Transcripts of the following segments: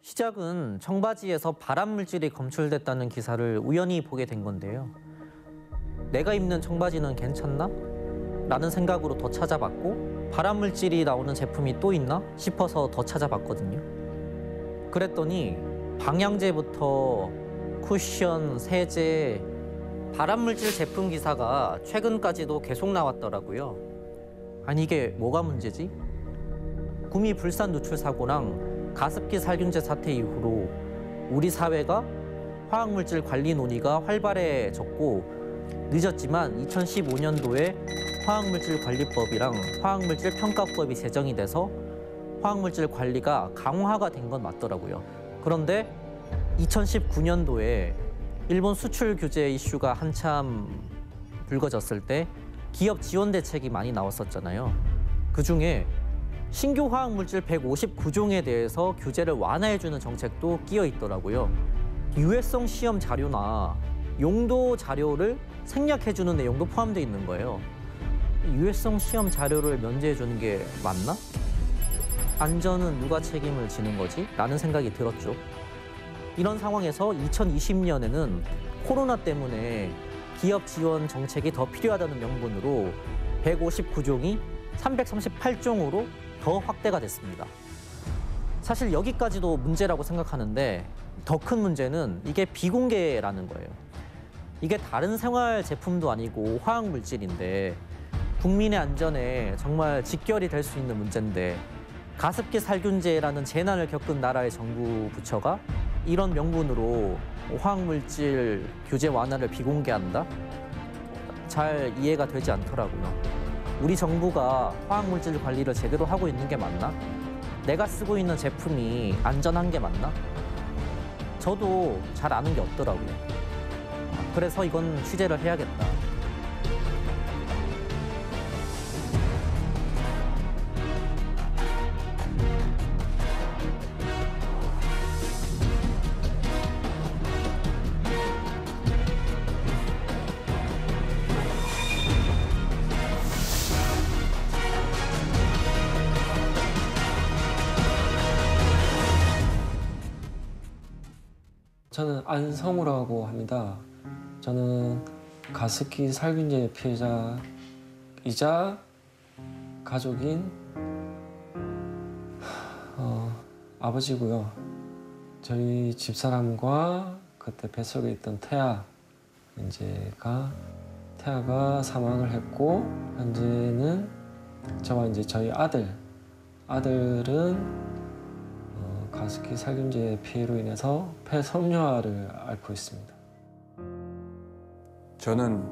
시작은 청바지에서 발암 물질이 검출됐다는 기사를 우연히 보게 된 건데요. 내가 입는 청바지는 괜찮나? 라는 생각으로 더 찾아봤고 발암 물질이 나오는 제품이 또 있나 싶어서 더 찾아봤거든요. 그랬더니 방향제부터 쿠션, 세제, 발암 물질 제품 기사가 최근까지도 계속 나왔더라고요. 아니 이게 뭐가 문제지? 구미 불산 누출 사고랑 가습기 살균제 사태 이후로 우리 사회가 화학물질 관리 논의가 활발해졌고 늦었지만 2015년도에 화학물질 관리법이랑 화학물질 평가법이 제정이 돼서 화학물질 관리가 강화가 된 건 맞더라고요. 그런데 2019년도에 일본 수출 규제 이슈가 한참 불거졌을 때 기업 지원 대책이 많이 나왔었잖아요. 그중에 신규 화학물질 159종에 대해서 규제를 완화해주는 정책도 끼어 있더라고요. 유해성 시험 자료나 용도 자료를 생략해주는 내용도 포함되어 있는 거예요. 유해성 시험 자료를 면제해주는 게 맞나? 안전은 누가 책임을 지는 거지? 라는 생각이 들었죠. 이런 상황에서 2020년에는 코로나 때문에 기업 지원 정책이 더 필요하다는 명분으로 159종이 338종으로 더 확대가 됐습니다. 사실 여기까지도 문제라고 생각하는데 더 큰 문제는 이게 비공개라는 거예요. 이게 다른 생활 제품도 아니고 화학물질인데 국민의 안전에 정말 직결이 될 수 있는 문제인데 가습기 살균제라는 재난을 겪은 나라의 정부 부처가 이런 명분으로 화학물질 규제 완화를 비공개한다? 잘 이해가 되지 않더라고요. 우리 정부가 화학물질 관리를 제대로 하고 있는 게 맞나? 내가 쓰고 있는 제품이 안전한 게 맞나? 저도 잘 아는 게 없더라고요. 그래서 이건 취재를 해야겠다. 저는 안성우라고 합니다. 저는 가습기 살균제 피해자이자 가족인 아버지고요. 저희 집사람과 그때 뱃속에 있던 태아가 사망을 했고 현재는 저와 이제 저희 아들은 가습기 살균제 피해로 인해서 폐섬유화를 앓고 있습니다. 저는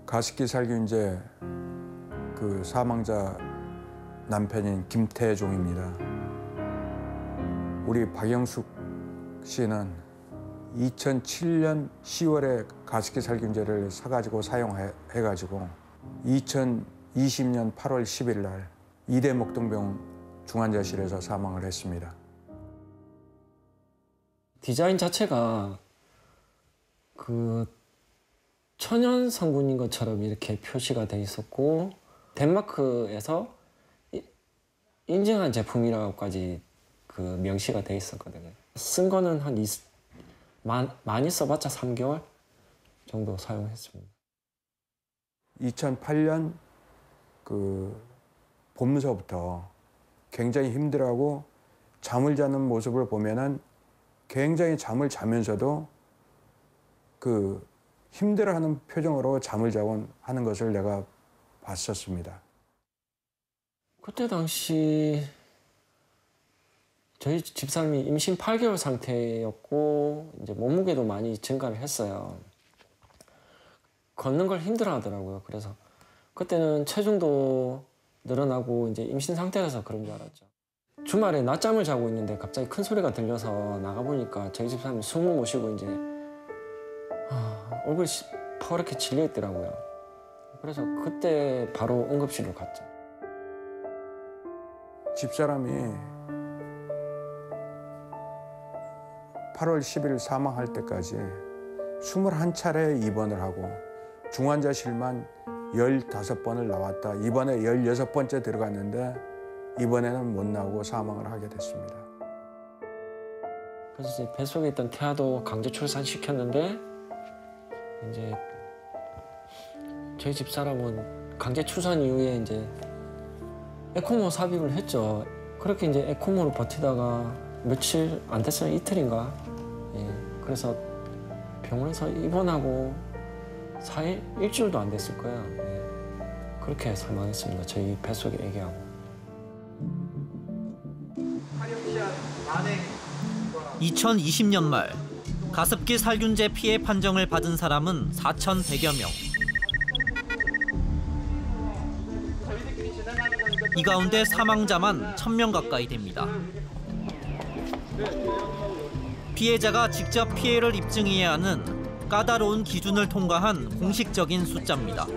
가습기 살균제 그 사망자 남편인 김태종입니다. 우리 박영숙 씨는 2007년 10월에 가습기 살균제를 사가지고 사용해가지고 2020년 8월 10일 날 이대목동병 중환자실에서 사망을 했습니다. 디자인 자체가 그 천연 성분인 것처럼 이렇게 표시가 돼 있었고 덴마크에서 인증한 제품이라고까지 그 명시가 돼 있었거든요. 쓴 거는 많이 써봤자 3개월 정도 사용했습니다. 2008년 그 봄서부터 굉장히 힘들어하고 잠을 자는 모습을 보면은 굉장히 잠을 자면서도 그 힘들어하는 표정으로 잠을 자곤 하는 것을 내가 봤었습니다. 그때 당시 저희 집사람이 임신 8개월 상태였고 이제 몸무게도 많이 증가를 했어요. 걷는 걸 힘들어하더라고요. 그래서 그때는 체중도 늘어나고 이제 임신 상태라서 그런 줄 알았죠. 주말에 낮잠을 자고 있는데 갑자기 큰 소리가 들려서 나가보니까 저희 집사람이 숨을 못 쉬고 이제 얼굴이 퍼렇게 질려 있더라고요. 그래서 그때 바로 응급실로 갔죠. 집사람이 8월 10일 사망할 때까지 21차례 입원을 하고 중환자실만 15번을 나왔다. 이번에 16번째 들어갔는데 이번에는 못 나오고 사망을 하게 됐습니다. 그래서 이제 뱃속에 있던 태아도 강제 출산시켰는데 이제 저희 집 사람은 강제 출산 이후에 이제 에코모 삽입을 했죠. 그렇게 이제 에코모로 버티다가 며칠 안 됐어요. 이틀인가. 예, 그래서 병원에서 입원하고 4일, 일주일도 안 됐을 거예요. 예, 그렇게 사망했습니다. 저희 뱃속에 애기하고. 2020년 말 가습기 살균제 피해 판정을 받은 사람은 4,100여 명. 이 가운데 사망자만 1,000명 가까이 됩니다. 피해자가 직접 피해를 입증해야 하는 까다로운 기준을 통과한 공식적인 숫자입니다.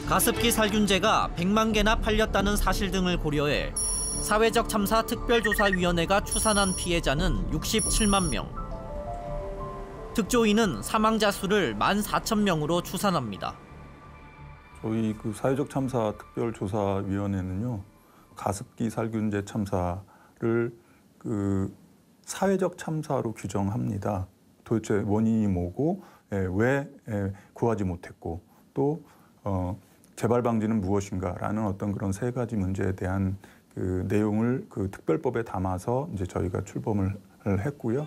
가습기 살균제가 100만 개나 팔렸다는 사실 등을 고려해 사회적 참사 특별조사위원회가 추산한 피해자는 67만 명. 특조위는 사망자 수를 14,000명으로 추산합니다. 저희 그 사회적 참사 특별조사위원회는요, 가습기 살균제 참사를 그 사회적 참사로 규정합니다. 도대체 원인이 뭐고 왜 구하지 못했고 또 재발 방지는 무엇인가라는 어떤 그런 세 가지 문제에 대한 그 내용을 그 특별법에 담아서 이제 저희가 출범을 했고요.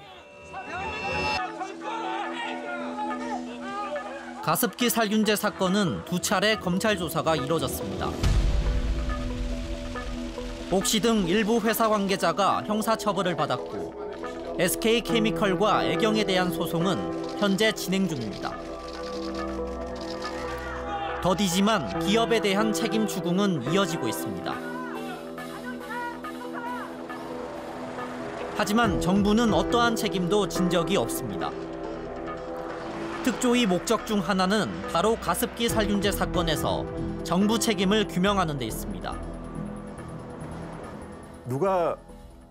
가습기 살균제 사건은 2차례 검찰 조사가 이뤄졌습니다. 옥시 등 일부 회사 관계자가 형사처벌을 받았고 SK케미컬과 애경에 대한 소송은 현재 진행 중입니다. 더디지만 기업에 대한 책임 추궁은 이어지고 있습니다. 하지만 정부는 어떠한 책임도 진 적이 없습니다. 특조위 목적 중 하나는 바로 가습기 살균제 사건에서 정부 책임을 규명하는 데 있습니다. 누가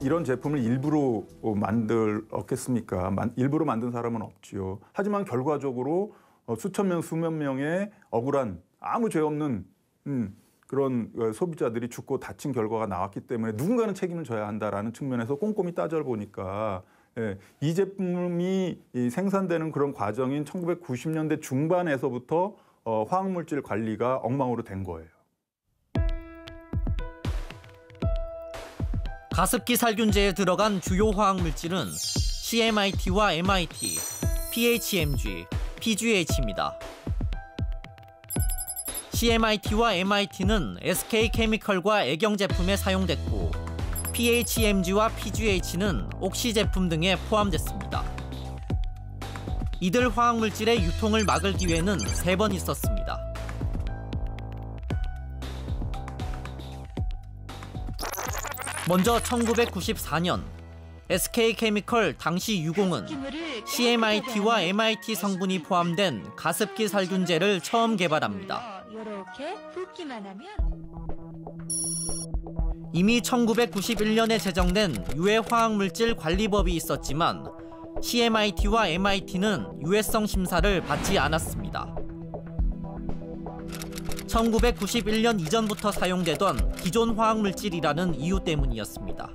이런 제품을 일부러 만들었겠습니까? 일부러 만든 사람은 없지요. 하지만 결과적으로 수천 명, 수만 명의 억울한 아무 죄 없는 그런 소비자들이 죽고 다친 결과가 나왔기 때문에 누군가는 책임을 져야 한다라는 측면에서 꼼꼼히 따져보니까 이 제품이 생산되는 그런 과정인 1990년대 중반에서부터 화학물질 관리가 엉망으로 된 거예요. 가습기 살균제에 들어간 주요 화학물질은 CMIT와 MIT, PHMG, PGH입니다. CMIT와 MIT는 SK케미컬과 애경 제품에 사용됐고 PHMG와 PGH는 옥시 제품 등에 포함됐습니다. 이들 화학물질의 유통을 막을 기회는 3번 있었습니다. 먼저 1994년 SK케미컬 당시 유공은 CMIT와 MIT 성분이 포함된 가습기 살균제를 처음 개발합니다. 이렇게 붓기만 하면 이미 1991년에 제정된 유해 화학물질 관리법이 있었지만 CMIT와 MIT는 유해성 심사를 받지 않았습니다. 1991년 이전부터 사용되던 기존 화학물질이라는 이유 때문이었습니다.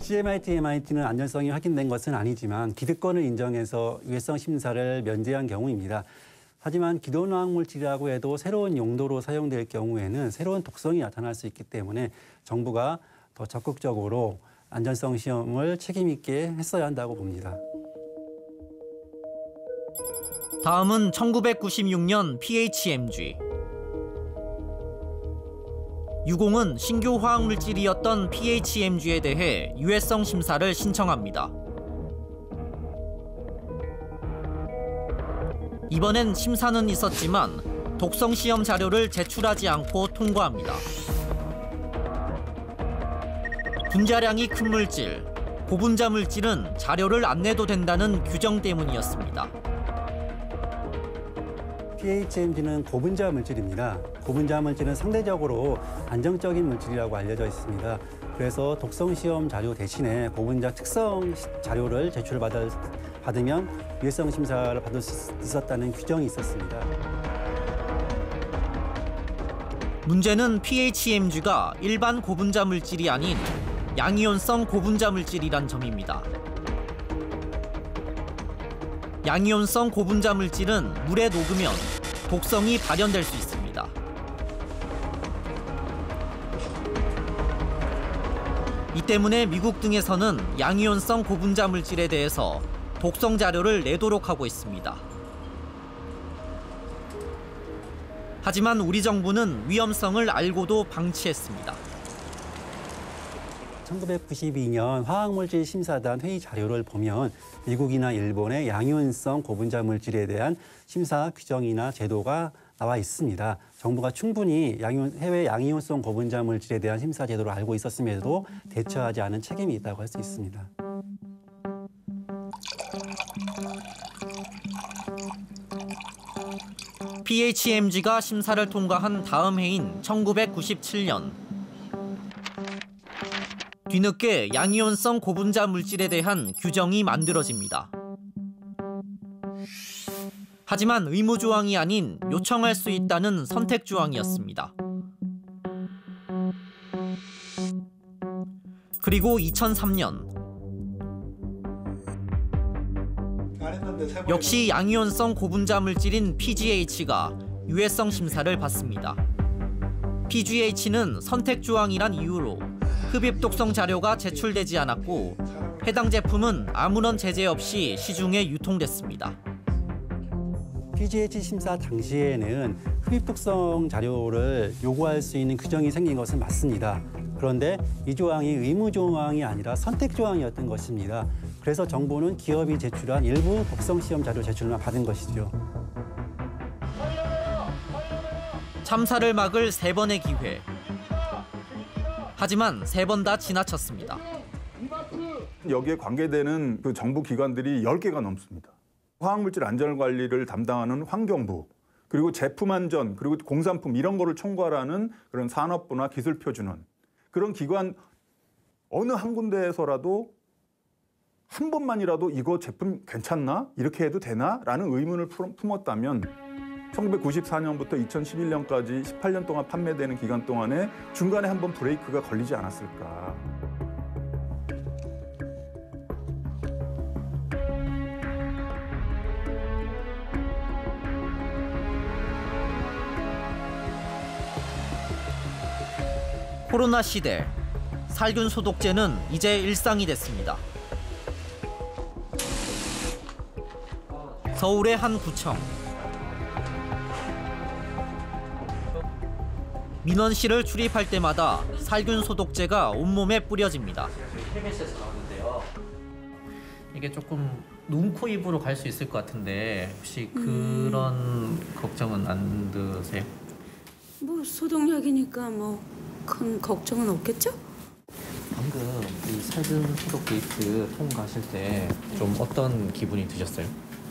CMIT, MIT는 안전성이 확인된 것은 아니지만 기득권을 인정해서 유해성 심사를 면제한 경우입니다. 하지만 기존 화학물질이라고 해도 새로운 용도로 사용될 경우에는 새로운 독성이 나타날 수 있기 때문에 정부가 더 적극적으로 안전성 시험을 책임 있게 했어야 한다고 봅니다. 다음은 1996년 PHMG. 유공은 신규 화학물질이었던 PHMG에 대해 유해성 심사를 신청합니다. 이번엔 심사는 있었지만 독성 시험 자료를 제출하지 않고 통과합니다. 분자량이 큰 물질, 고분자 물질은 자료를 안 내도 된다는 규정 때문이었습니다. PHMG는 고분자 물질입니다. 고분자 물질은 상대적으로 안정적인 물질이라고 알려져 있습니다. 그래서 독성 시험 자료 대신에 고분자 특성 자료를 제출받으면 유해성 심사를 받을 수 있었다는 규정이 있었습니다. 문제는 PHMG가 일반 고분자 물질이 아닌 양이온성 고분자 물질이란 점입니다. 양이온성 고분자 물질은 물에 녹으면 독성이 발현될 수 있습니다. 이 때문에 미국 등에서는 양이온성 고분자 물질에 대해서 독성 자료를 내도록 하고 있습니다. 하지만 우리 정부는 위험성을 알고도 방치했습니다. 1992년 화학물질 심사단 회의 자료를 보면 미국이나 일본의 양이온성 고분자 물질에 대한 심사 규정이나 제도가 나와 있습니다. 정부가 충분히 해외 양이온성 고분자 물질에 대한 심사 제도를 알고 있었음에도 대처하지 않은 책임이 있다고 할 수 있습니다. PHMG가 심사를 통과한 다음 해인 1997년. 뒤늦게 양이온성 고분자 물질에 대한 규정이 만들어집니다. 하지만 의무 조항이 아닌 요청할 수 있다는 선택 조항이었습니다. 그리고 2003년. 역시 양이온성 고분자 물질인 PGH가 유해성 심사를 받습니다. PGH는 선택 조항이란 이유로 흡입 독성 자료가 제출되지 않았고 해당 제품은 아무런 제재 없이 시중에 유통됐습니다. PGH 심사 당시에는 흡입 독성 자료를 요구할 수 있는 규정이 생긴 것은 맞습니다. 그런데 이 조항이 의무 조항이 아니라 선택 조항이었던 것입니다. 그래서 정부는 기업이 제출한 일부 독성 시험 자료 제출만 받은 것이죠. 참사를 막을 3번의 기회. 하지만 3번 다 지나쳤습니다. 여기에 관계되는 그 정부 기관들이 10개가 넘습니다. 화학물질 안전관리를 담당하는 환경부, 그리고 제품 안전, 그리고 공산품 이런 거를 총괄하는 그런 산업부나 기술표준원, 그런 기관 어느 한 군데에서라도 한 번만이라도 이거 제품 괜찮나? 이렇게 해도 되나? 라는 의문을 품었다면 1994년부터 2011년까지 18년 동안 판매되는 기간 동안에 중간에 한번 브레이크가 걸리지 않았을까. 코로나 시대, 살균 소독제는 이제 일상이 됐습니다. 서울의 한 구청. 민원실을 출입할 때마다 살균 소독제가 온몸에 뿌려집니다. KBS에서 나왔는데요. 이게 조금 눈, 코, 입으로 갈 수 있을 것 같은데 혹시 그런 걱정은 안 드세요? 뭐 소독약이니까 뭐 큰 걱정은 없겠죠? 방금 이 살균 소독 게이트 통과하실 때 좀 어떤 기분이 드셨어요?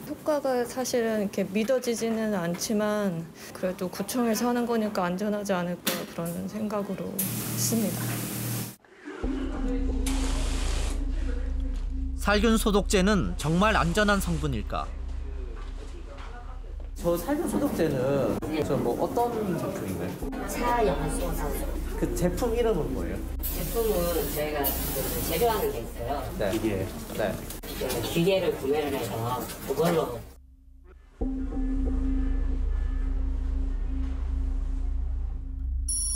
효과가 사실은 이렇게 믿어지지는 않지만 그래도 구청에서 하는 거니까 안전하지 않을까 그런 생각으로 했습니다. 살균 소독제는 정말 안전한 성분일까? 저 살균 소독제는 뭐 어떤 제품인가요? 차염소산. 그 제품 이름은 뭐예요? 제품은 저희가 제조하는 게 있어요. 네. 기계. 네. 기계를 구매를 해서 그걸로.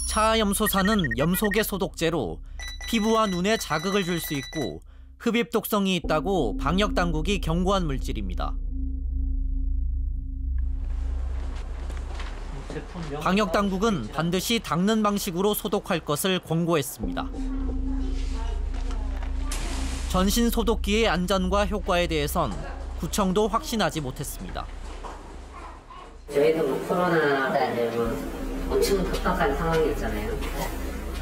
차염소산은 염소계 소독제로 피부와 눈에 자극을 줄 수 있고 흡입 독성이 있다고 방역 당국이 경고한 물질입니다. 방역 당국은 반드시 닦는 방식으로 소독할 것을 권고했습니다. 전신 소독기의 안전과 효과에 대해선 구청도 확신하지 못했습니다. 저희도 뭐 코로나 때 뭐 엄청 급박한 상황이었잖아요.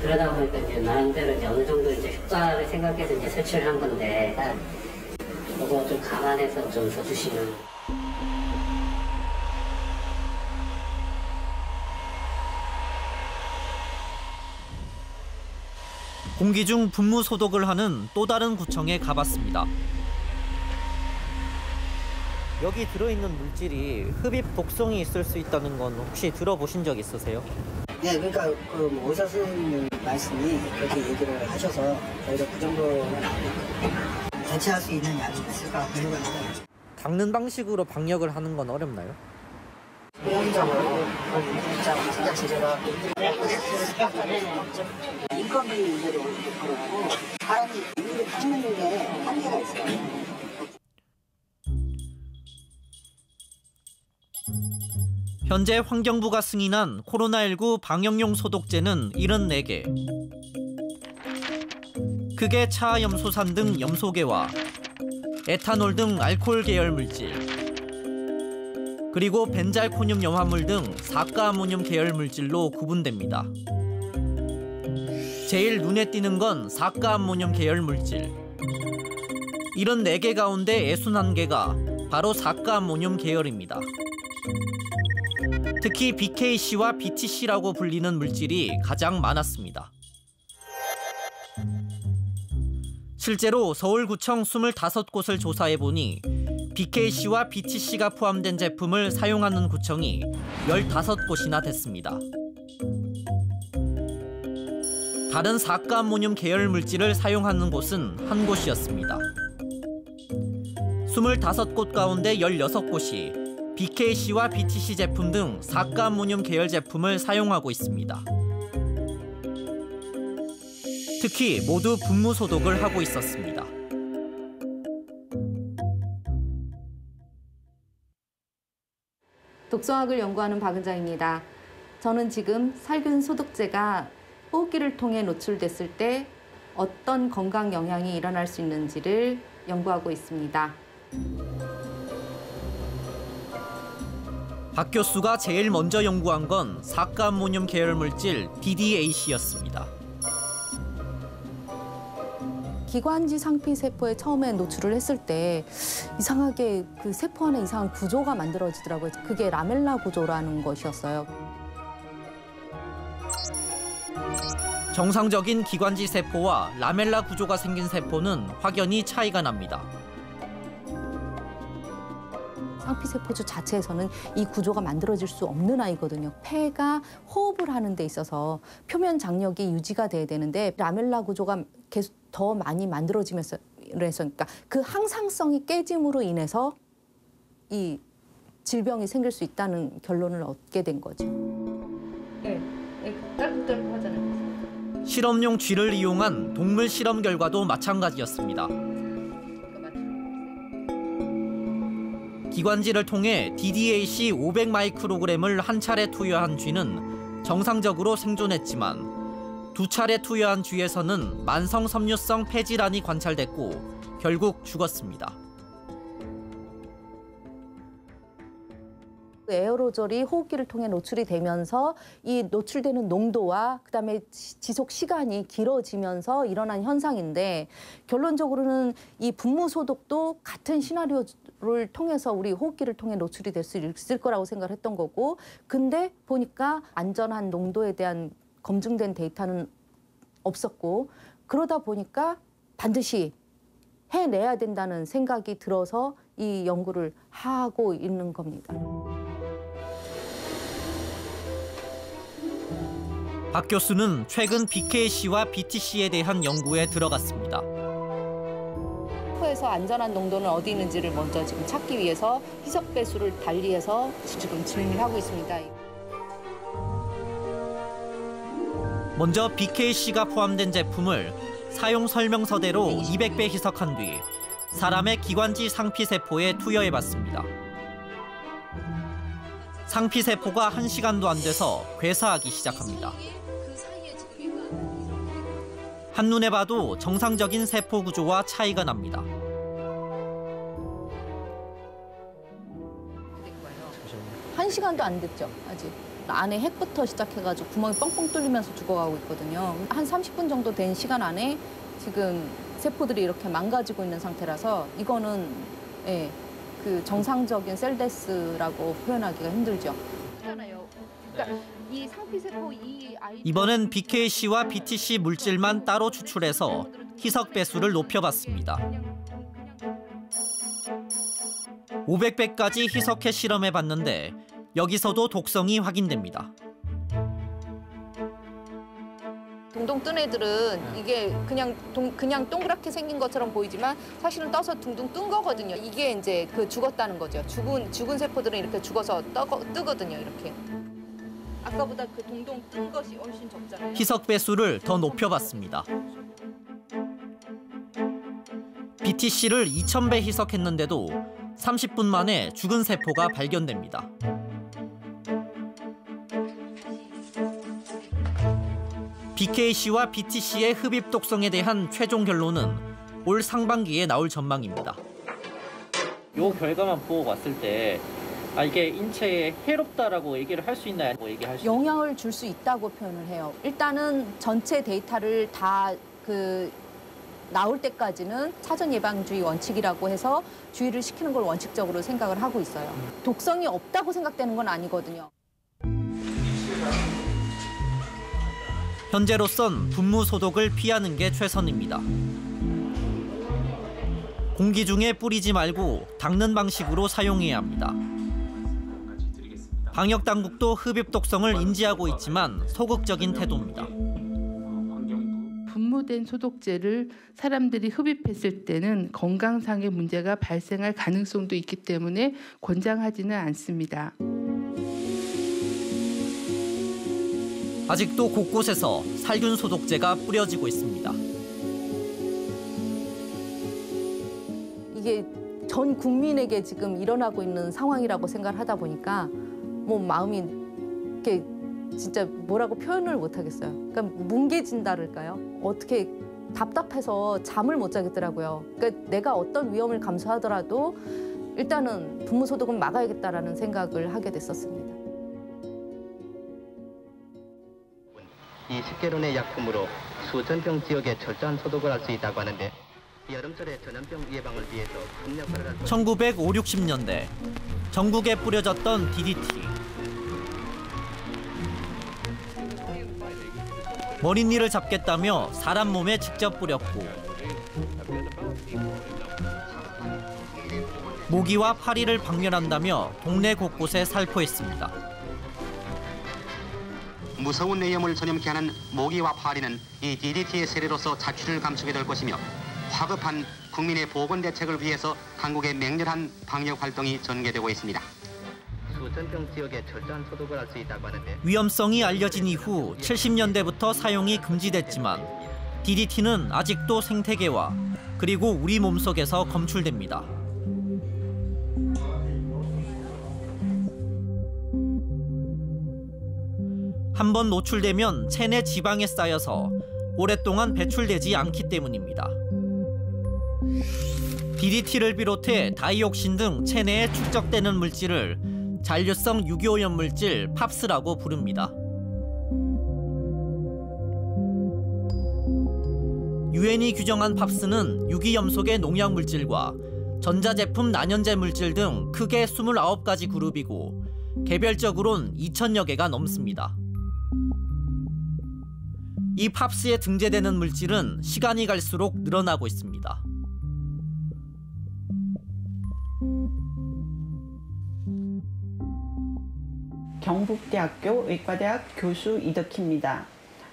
그러다 보니까 이제 나름대로 이제 어느 정도 이제 효과를 생각해서 이제 설치를 한 건데 그거 좀 감안해서 좀 써주시면. 공기 중 분무 소독을 하는 또 다른 구청에 가봤습니다. 여기 들어있는 물질이 흡입 독성이 있을 수 있다는 건 혹시 들어보신 적 있으세요? 네, 그러니까 그뭐 의사 선생님 말씀이 그렇게 얘기를 하셔서 저희가 그 정도 대체할 수 있는 약이 있을까 궁금합니다. 닦는 방식으로 방역을 하는 건 어렵나요? 개인적으로 진짜 제가 인건비 문제도 그렇고 사람이 일일이 닦는 게 한계가 있어요. 현재 환경부가 승인한 코로나19 방역용 소독제는 74개. 크게 차염소산 등 염소계와 에탄올 등 알코올 계열 물질, 그리고 벤잘코늄 염화물 등 사가아모늄 계열 물질로 구분됩니다. 제일 눈에 띄는 건 사가아모늄 계열 물질. 74개 가운데 61개가 바로 사가아모늄 계열입니다. 특히 BKC와 BTC라고 불리는 물질이 가장 많았습니다. 실제로 서울구청 25곳을 조사해보니 BKC와 BTC가 포함된 제품을 사용하는 구청이 15곳이나 됐습니다. 다른 사가아모늄 계열 물질을 사용하는 곳은 한 곳이었습니다. 25곳 가운데 16곳이 BKC와 BTC 제품 등 사가아모늄 계열 제품을 사용하고 있습니다. 특히 모두 분무 소독을 하고 있었습니다. 독성학을 연구하는 박은정입니다. 저는 지금 살균 소독제가 호흡기를 통해 노출됐을 때 어떤 건강 영향이 일어날 수 있는지를 연구하고 있습니다. 박 교수가 제일 먼저 연구한 건 사가아모늄 계열 물질 DDAC였습니다. 기관지 상피 세포에 처음에 노출을 했을 때 이상하게 그 세포 안에 이상한 구조가 만들어지더라고요. 그게 라멜라 구조라는 것이었어요. 정상적인 기관지 세포와 라멜라 구조가 생긴 세포는 확연히 차이가 납니다. 상피세포주 자체에서는 이 구조가 만들어질 수 없는 아이거든요. 폐가 호흡을 하는 데 있어서 표면 장력이 유지가 돼야 되는데 라멜라 구조가 계속 더 많이 만들어지면서 그러니까 그 항상성이 깨짐으로 인해서 이 질병이 생길 수 있다는 결론을 얻게 된 거죠. 네, 딸꾹딸꾹하잖아요. 실험용 쥐를 이용한 동물 실험 결과도 마찬가지였습니다. 기관지를 통해 DDAC 500마이크로그램을 한 차례 투여한 쥐는 정상적으로 생존했지만 두 차례 투여한 쥐에서는 만성 섬유성 폐질환이 관찰됐고 결국 죽었습니다. 에어로졸이 호흡기를 통해 노출이 되면서 이 노출되는 농도와 그다음에 지속 시간이 길어지면서 일어난 현상인데 결론적으로는 이 분무 소독도 같은 시나리오를 통해서 우리 호흡기를 통해 노출이 될 수 있을 거라고 생각을 했던 거고 근데 보니까 안전한 농도에 대한 검증된 데이터는 없었고 그러다 보니까 반드시 해내야 된다는 생각이 들어서 이 연구를 하고 있는 겁니다. 박 교수는 최근 BKC와 BTC에 대한 연구에 들어갔습니다. 세포에서 안전한 농도는 어디 있는지를 먼저 지금 찾기 위해서 희석 배수를 달리해서 지금 진행을 하고 있습니다. 먼저 BKC가 포함된 제품을 사용 설명서대로 200배 희석한 뒤 사람의 기관지 상피세포에 투여해봤습니다. 상피세포가 1시간도 안 돼서 괴사하기 시작합니다. 한눈에 봐도 정상적인 세포 구조와 차이가 납니다. 한 시간도 안 됐죠, 아직. 안에 핵부터 시작해가지고 구멍이 뻥뻥 뚫리면서 죽어가고 있거든요. 한 30분 정도 된 시간 안에 지금 세포들이 이렇게 망가지고 있는 상태라서 이거는 예, 그 정상적인 셀데스라고 표현하기가 힘들죠. 그러니까 이 상피세포 이번엔 BKC와 BTC 물질만 따로 추출해서 희석 배수를 높여봤습니다. 500배까지 희석해 실험해봤는데 여기서도 독성이 확인됩니다. 동동 뜬 애들은 이게 그냥 동그랗게 생긴 것처럼 보이지만 사실은 떠서 둥둥 뜬 거거든요. 이게 이제 그 죽었다는 거죠. 죽은 세포들은 이렇게 죽어서 뜨거든요. 이렇게. 아까보다 그 동동 뜬 것이 훨씬 적잖아요. 희석 배수를 더 높여봤습니다. BTC를 2000배 희석했는데도 30분 만에 죽은 세포가 발견됩니다. BKC와 BTC의 흡입 독성에 대한 최종 결론은 올 상반기에 나올 전망입니다. 이 결과만 보고 왔을 때 이게 인체에 해롭다라고 얘기를 할 수 있나요? 뭐 얘기할 수 영향을 줄 수 있다고 표현을 해요. 일단은 전체 데이터를 다 나올 때까지는 사전 예방주의 원칙이라고 해서 주의를 시키는 걸 원칙적으로 생각을 하고 있어요. 독성이 없다고 생각되는 건 아니거든요. 현재로선 분무 소독을 피하는 게 최선입니다. 공기 중에 뿌리지 말고 닦는 방식으로 사용해야 합니다. 방역 당국도 흡입 독성을 인지하고 있지만 소극적인 태도입니다. 분무된 소독제를 사람들이 흡입했을 때는 건강상의 문제가 발생할 가능성도 있기 때문에 권장하지는 않습니다. 아직도 곳곳에서 살균 소독제가 뿌려지고 있습니다. 이게 전 국민에게 지금 일어나고 있는 상황이라고 생각을 하다 보니까 뭐 마음이 이렇게 진짜 뭐라고 표현을 못 하겠어요. 그러니까 뭉개진다랄까요? 어떻게 답답해서 잠을 못 자겠더라고요. 그러니까 내가 어떤 위험을 감수하더라도 일단은 분무 소독은 막아야겠다라는 생각을 하게 됐었습니다. 이 식계론의 약품으로 수전병 지역에 철저한 소독을 할 수 있다고 하는데 여름철에 전염병 예방을 위해서 큰 역할을 할 1950~60년대 전국에 뿌려졌던 DDT. 머릿일을 잡겠다며 사람 몸에 직접 뿌렸고 모기와 파리를 박멸한다며 동네 곳곳에 살포했습니다. 무서운 내염을 전염케 하는 모기와 파리는 이 DDT의 세례로서 자취를 감추게 될 것이며 화급한 국민의 보건 대책을 위해서 당국의 맹렬한 방역 활동이 전개되고 있습니다. 수전병 지역에 철저한 소독을 할 수 있다고 하는데 위험성이 알려진 이후 70년대부터 사용이 금지됐지만 DDT는 아직도 생태계와 그리고 우리 몸속에서 검출됩니다. 한번 노출되면 체내 지방에 쌓여서 오랫동안 배출되지 않기 때문입니다. DDT를 비롯해 다이옥신 등 체내에 축적되는 물질을 잔류성 유기오염 물질 팝스라고 부릅니다. 유엔이 규정한 팝스는 유기염속의 농약 물질과 전자제품 난연제 물질 등 크게 29가지 그룹이고 개별적으론 2,000여 개가 넘습니다. 이 팝스에 등재되는 물질은 시간이 갈수록 늘어나고 있습니다. 경북대학교 의과대학 교수 이덕희입니다.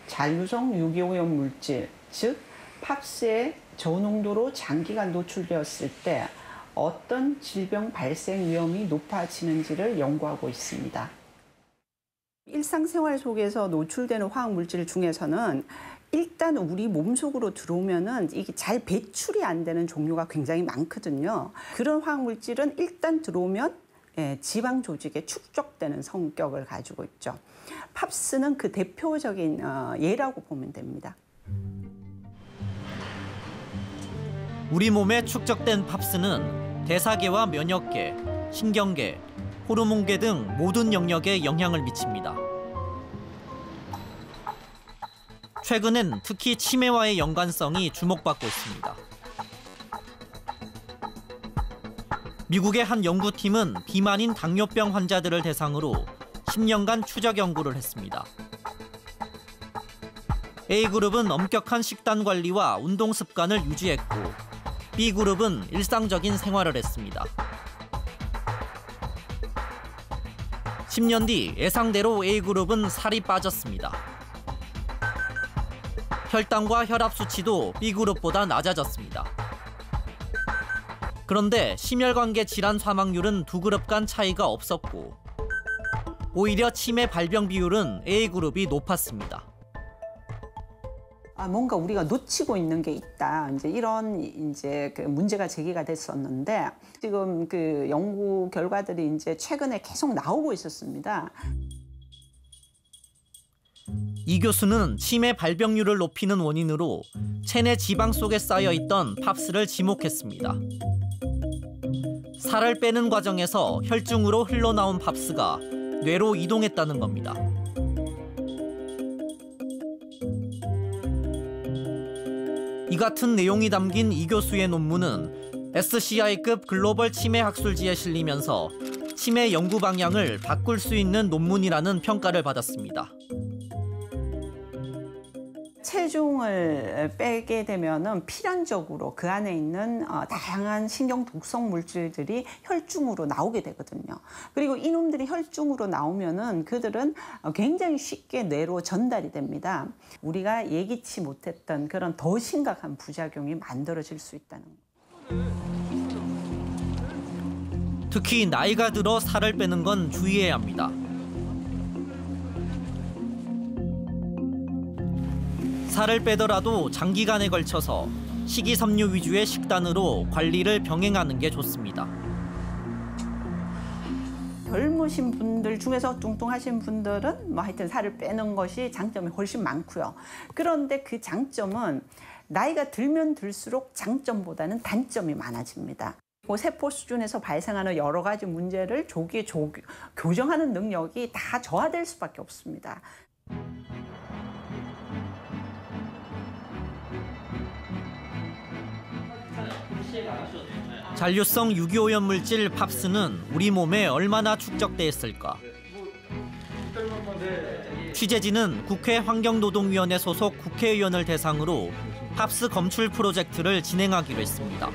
잔류성 유기오염 물질, 즉 팝스에 저농도로 장기간 노출되었을 때 어떤 질병 발생 위험이 높아지는지를 연구하고 있습니다. 일상생활 속에서 노출되는 화학물질 중에서는 일단 우리 몸속으로 들어오면은 이게 잘 배출이 안 되는 종류가 굉장히 많거든요. 그런 화학물질은 일단 들어오면 지방 조직에 축적되는 성격을 가지고 있죠. 팝스는 그 대표적인 예라고 보면 됩니다. 우리 몸에 축적된 팝스는 대사계와 면역계, 신경계, 호르몬계 등 모든 영역에 영향을 미칩니다. 최근엔 특히 치매와의 연관성이 주목받고 있습니다. 미국의 한 연구팀은 비만인 당뇨병 환자들을 대상으로 10년간 추적 연구를 했습니다. A그룹은 엄격한 식단 관리와 운동 습관을 유지했고 B그룹은 일상적인 생활을 했습니다. 10년 뒤 예상대로 A그룹은 살이 빠졌습니다. 혈당과 혈압 수치도 B그룹보다 낮아졌습니다. 그런데 심혈관계 질환 사망률은 두 그룹 간 차이가 없었고 오히려 치매 발병 비율은 A그룹이 높았습니다. 뭔가 우리가 놓치고 있는 게 있다. 이런 그 문제가 제기가 됐었는데 지금 그 연구 결과들이 최근에 계속 나오고 있었습니다. 이 교수는 치매 발병률을 높이는 원인으로 체내 지방 속에 쌓여 있던 팝스를 지목했습니다. 살을 빼는 과정에서 혈중으로 흘러나온 팝스가 뇌로 이동했다는 겁니다. 이 같은 내용이 담긴 이 교수의 논문은 SCI급 글로벌 치매 학술지에 실리면서 치매 연구 방향을 바꿀 수 있는 논문이라는 평가를 받았습니다. 체중을 빼게 되면은 필연적으로 그 안에 있는 다양한 신경 독성 물질들이 혈중으로 나오게 되거든요. 그리고 이놈들이 혈중으로 나오면은 그들은 굉장히 쉽게 뇌로 전달이 됩니다. 우리가 예기치 못했던 그런 더 심각한 부작용이 만들어질 수 있다는 거예요. 특히 나이가 들어 살을 빼는 건 주의해야 합니다. 살을 빼더라도 장기간에 걸쳐서 식이섬유 위주의 식단으로 관리를 병행하는 게 좋습니다. 젊으신 분들 중에서 뚱뚱하신 분들은 하여튼 살을 빼는 것이 장점이 훨씬 많고요. 그런데 그 장점은 나이가 들면 들수록 장점보다는 단점이 많아집니다. 세포 수준에서 발생하는 여러 가지 문제를 조기에 교정하는 능력이 다 저하될 수밖에 없습니다. 잔류성 유기오염 물질 팝스는 우리 몸에 얼마나 축적돼 있을까? 취재진은 국회 환경노동위원회 소속 국회의원을 대상으로 팝스 검출 프로젝트를 진행하기로 했습니다.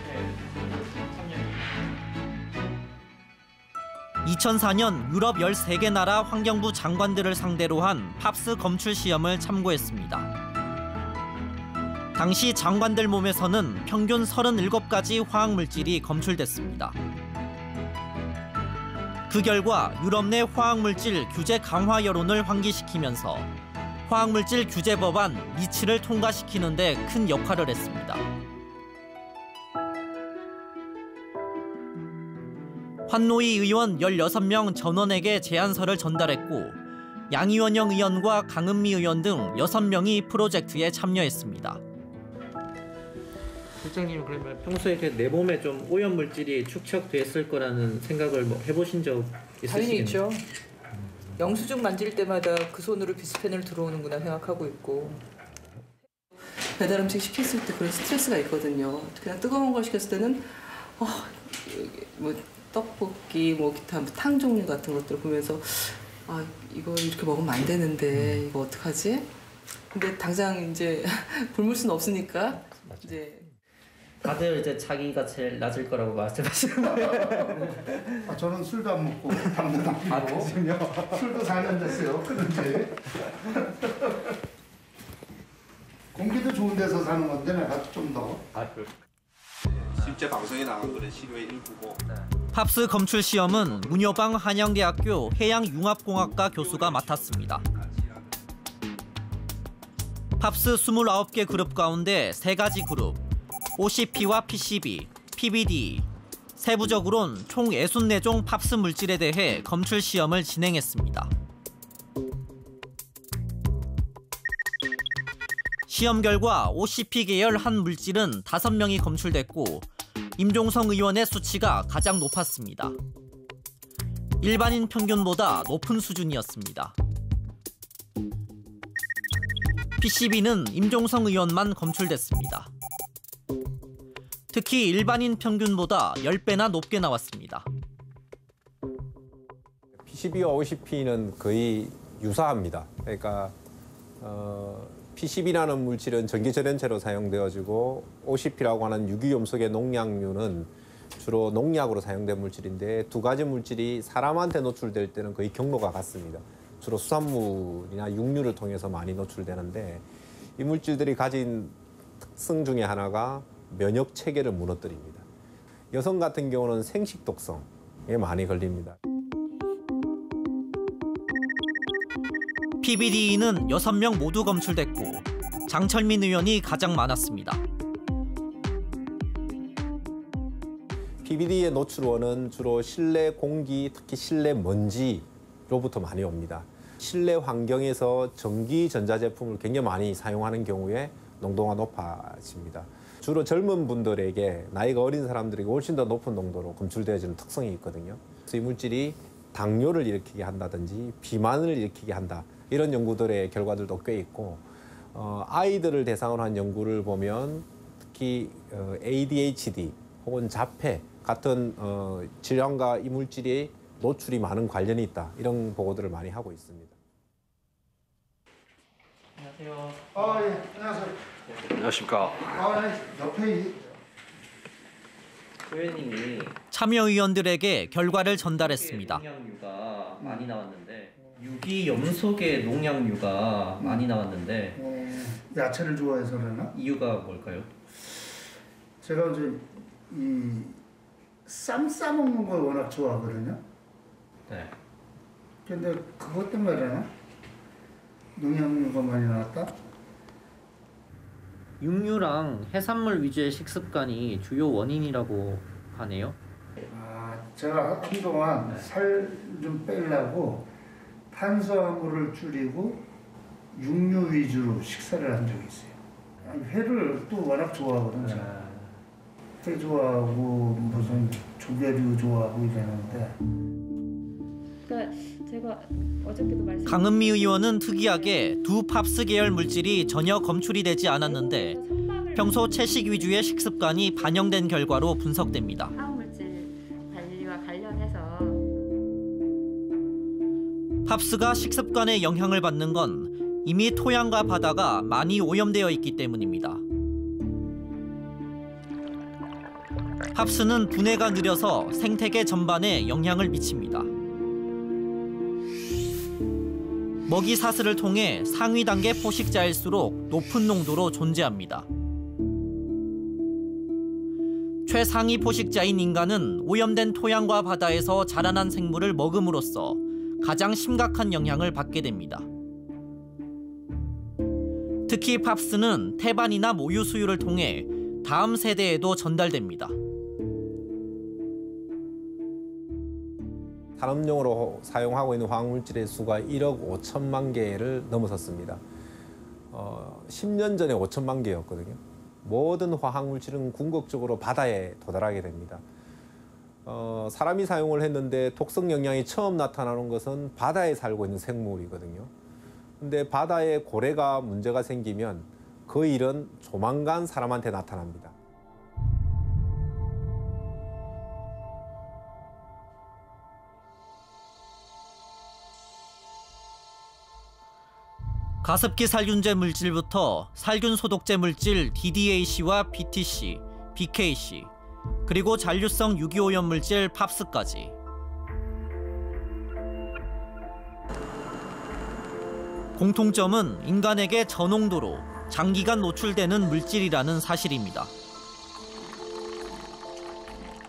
2004년 유럽 13개 나라 환경부 장관들을 상대로 한 팝스 검출 시험을 참고했습니다. 당시 장관들 몸에서는 평균 37가지 화학물질이 검출됐습니다. 그 결과 유럽 내 화학물질 규제 강화 여론을 환기시키면서 화학물질 규제 법안 리치를 통과시키는 데 큰 역할을 했습니다. 환노위 의원 16명 전원에게 제안서를 전달했고 양이원영 의원과 강은미 의원 등 6명이 프로젝트에 참여했습니다. 실장님 그러면 평소에 내 몸에 좀 오염 물질이 축적됐을 거라는 생각을 해보신 적 있으시겠나요? 당연히 있죠. 영수증 만질 때마다 그 손으로 비스페놀 들어오는구나 생각하고 있고. 배달 음식 시켰을 때 그런 스트레스가 있거든요. 그냥 뜨거운 걸 시켰을 때는 떡볶이, 기타 탕 종류 같은 것들 보면서 이거 이렇게 먹으면 안 되는데 이거 어떡하지? 근데 당장 굶을 수는 없으니까 다들 자기가 제일 낮을 거라고 말씀하시는데 저는 술도 안 먹고 담배도 안 피고 술도 4년 됐어요. 그런지 공기도 좋은 데서 사는 건데 내가 좀 더 실제 방송에 나온 거는 시료의 일부고. 팝스 검출 시험은 문효방 한양대학교 해양융합공학과 교수가 맡았습니다. 팝스 29개 그룹 가운데 3가지 그룹 OCP와 PCB, PBD, 세부적으론 총 64종 팝스 물질에 대해 검출 시험을 진행했습니다. 시험 결과 OCP 계열 한 물질은 5명이 검출됐고 임종성 의원의 수치가 가장 높았습니다. 일반인 평균보다 높은 수준이었습니다. PCB는 임종성 의원만 검출됐습니다. 특히 일반인 평균보다 10배나 높게 나왔습니다. PCB와 OCP는 거의 유사합니다. 그러니까 PCB라는 물질은 전기절연체로 사용되어지고 OCP라고 하는 유기염속의 농약류는 주로 농약으로 사용된 물질인데 두 가지 물질이 사람한테 노출될 때는 거의 경로가 같습니다. 주로 수산물이나 육류를 통해서 많이 노출되는데 이 물질들이 가진 특성 중에 하나가 면역 체계를 무너뜨립니다. 여성 같은 경우는 생식 독성에 많이 걸립니다. PBDE는 6명 모두 검출됐고 장철민 의원이 가장 많았습니다. PBD의 노출원은 주로 실내 공기, 특히 실내 먼지로부터 많이 옵니다. 실내 환경에서 전기 전자제품을 굉장히 많이 사용하는 경우에 농도가 높아집니다. 주로 젊은 분들에게, 나이가 어린 사람들에게 훨씬 더 높은 농도로 검출되어지는 특성이 있거든요. 그래서 이 물질이 당뇨를 일으키게 한다든지 비만을 일으키게 한다. 이런 연구들의 결과들도 꽤 있고, 아이들을 대상으로 한 연구를 보면 특히 ADHD 혹은 자폐 같은 질환과 이 물질이 노출이 많은 관련이 있다. 이런 보고들을 많이 하고 있습니다. 안녕하세요. 예, 안녕하세요. 안녕하십니까. 옆에 의원님이 참여위원들에게 결과를 전달했습니다. 농약류가 많이 나왔는데 유기염속의 농약류가 많이 나왔는데 야채를 좋아해서 그러나? 이유가 뭘까요? 제가 이제 이 쌈 싸먹는 걸 워낙 좋아하거든요. 네. 근데 그것 때문에 그러나? 농약류가 많이 나왔다? 육류랑 해산물 위주의 식습관이 주요 원인이라고 하네요. 제가 한동안 살 좀 빼려고 탄수화물을 줄이고 육류 위주로 식사를 한 적이 있어요. 회를 또 워낙 좋아하거든요. 제가. 회 좋아하고 무슨 조개류 좋아하고 이러는데. 그러니까 제가 어저께도 말씀. 강은미 의원은 특이하게 두 팝스 계열 물질이 전혀 검출이 되지 않았는데 평소 채식 위주의 식습관이 반영된 결과로 분석됩니다. 화학물질 관리와 관련해서 팝스가 식습관에 영향을 받는 건 이미 토양과 바다가 많이 오염되어 있기 때문입니다. 팝스는 분해가 느려서 생태계 전반에 영향을 미칩니다. 먹이 사슬을 통해 상위 단계 포식자일수록 높은 농도로 존재합니다. 최상위 포식자인 인간은 오염된 토양과 바다에서 자라난 생물을 먹음으로써 가장 심각한 영향을 받게 됩니다. 특히 팝스는 태반이나 모유 수유를 통해 다음 세대에도 전달됩니다. 산업용으로 사용하고 있는 화학물질의 수가 1억 5천만 개를 넘어섰습니다. 10년 전에 5천만 개였거든요. 모든 화학물질은 궁극적으로 바다에 도달하게 됩니다. 사람이 사용을 했는데 독성 영향이 처음 나타나는 것은 바다에 살고 있는 생물이거든요. 근데 바다에 고래가 문제가 생기면 그 일은 조만간 사람한테 나타납니다. 가습기 살균제 물질부터 살균 소독제 물질 DDAC와 BTC, BKC, 그리고 잔류성 유기오염 물질 팝스까지. 공통점은 인간에게 저농도로 장기간 노출되는 물질이라는 사실입니다.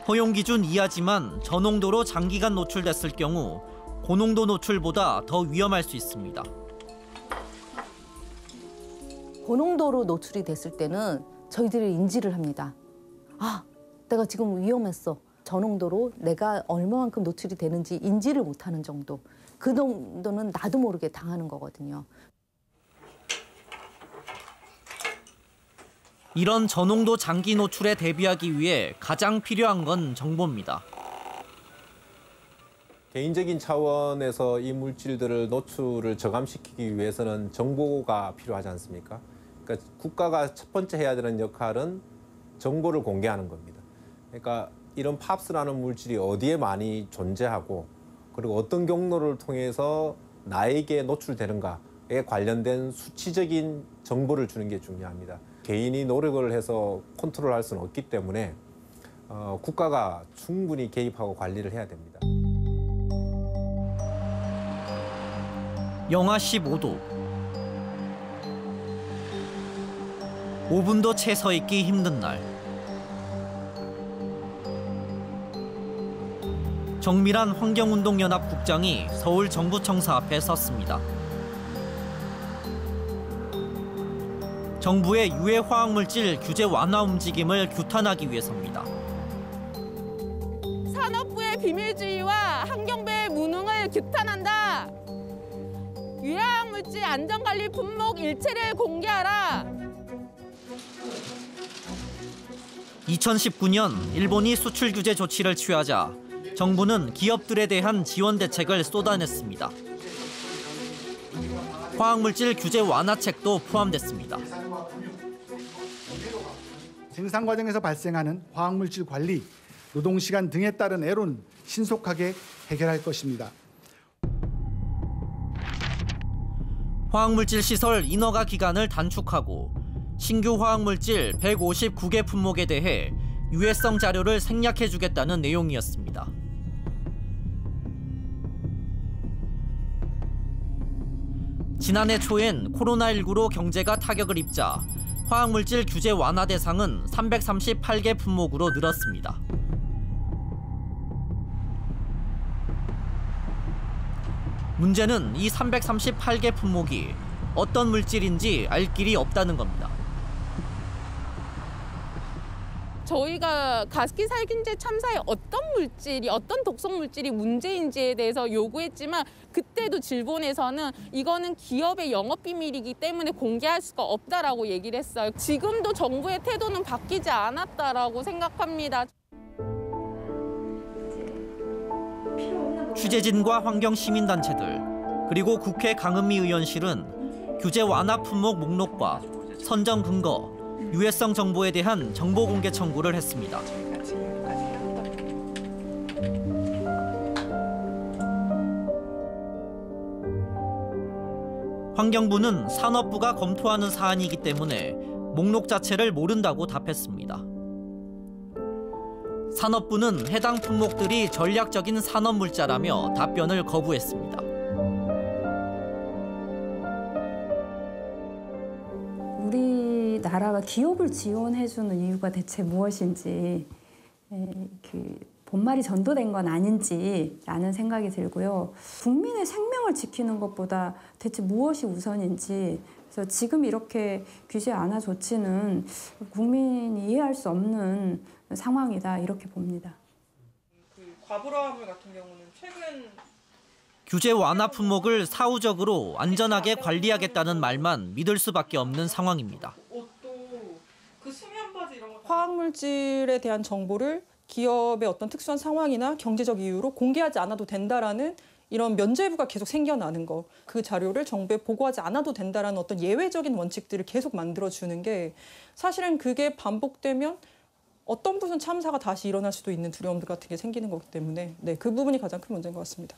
허용 기준 이하지만 저농도로 장기간 노출됐을 경우 고농도 노출보다 더 위험할 수 있습니다. 고농도로 노출이 됐을 때는 저희들이 인지를 합니다. 아, 내가 지금 위험했어. 저농도로 내가 얼마만큼 노출이 되는지 인지를 못하는 정도. 그 정도는 나도 모르게 당하는 거거든요. 이런 저농도 장기 노출에 대비하기 위해 가장 필요한 건 정보입니다. 개인적인 차원에서 이 물질들을 노출을 저감시키기 위해서는 정보가 필요하지 않습니까? 그러니까 국가가 첫 번째 해야 되는 역할은 정보를 공개하는 겁니다. 그러니까 이런 팝스라는 물질이 어디에 많이 존재하고 그리고 어떤 경로를 통해서 나에게 노출되는가에 관련된 수치적인 정보를 주는 게 중요합니다. 개인이 노력을 해서 컨트롤할 수는 없기 때문에 국가가 충분히 개입하고 관리를 해야 됩니다. 영하 15도. 5분도 채 서 있기 힘든 날. 정밀한 환경운동연합 국장이 서울 정부청사 앞에 섰습니다. 정부의 유해 화학물질 규제 완화 움직임을 규탄하기 위해서입니다. 산업부의 비밀주의와 환경부의 무능을 규탄한다. 유해화학물질 안전관리 품목 일체를 공개하라. 2019년 일본이 수출 규제 조치를 취하자 정부는 기업들에 대한 지원 대책을 쏟아냈습니다. 화학물질 규제 완화책도 포함됐습니다. 생산 과정에서 발생하는 화학물질 관리, 노동시간 등에 따른 애로는 신속하게 해결할 것입니다. 화학물질 시설 인허가 기간을 단축하고 신규 화학물질 159개 품목에 대해 유해성 자료를 생략해주겠다는 내용이었습니다. 지난해 초엔 코로나19로 경제가 타격을 입자 화학물질 규제 완화 대상은 338개 품목으로 늘었습니다. 문제는 이 338개 품목이 어떤 물질인지 알 길이 없다는 겁니다. 저희가 가습기 살균제 참사에 어떤 물질이, 어떤 독성 물질이 문제인지에 대해서 요구했지만 그때도 질본에서는 이거는 기업의 영업비밀이기 때문에 공개할 수가 없다라고 얘기를 했어요. 지금도 정부의 태도는 바뀌지 않았다라고 생각합니다. 취재진과 환경시민단체들 그리고 국회 강은미 의원실은 규제 완화 품목 목록과 선정 근거, 유해성 정보에 대한 정보 공개 청구를 했습니다. 환경부는 산업부가 검토하는 사안이기 때문에 목록 자체를 모른다고 답했습니다. 산업부는 해당 품목들이 전략적인 산업물자라며 답변을 거부했습니다. 우리나라가 기업을 지원해주는 이유가 대체 무엇인지, 본말이 전도된 건 아닌지라는 생각이 들고요. 국민의 생명을 지키는 것보다 대체 무엇이 우선인지, 그래서 지금 이렇게 규제 완화 조치는 국민이 이해할 수 없는 상황이다, 이렇게 봅니다. 과불화물 같은 경우는 최근 규제 완화 품목을 사후적으로 안전하게 관리하겠다는 말만 믿을 수밖에 없는 상황입니다. 화학물질에 대한 정보를 기업의 어떤 특수한 상황이나 경제적 이유로 공개하지 않아도 된다라는 이런 면죄부가 계속 생겨나는 거, 그 자료를 정부에 보고하지 않아도 된다라는 어떤 예외적인 원칙들을 계속 만들어주는 게 사실은 그게 반복되면 어떤 무슨 참사가 다시 일어날 수도 있는 두려움들 같은 게 생기는 거기 때문에 그 부분이 가장 큰 문제인 것 같습니다.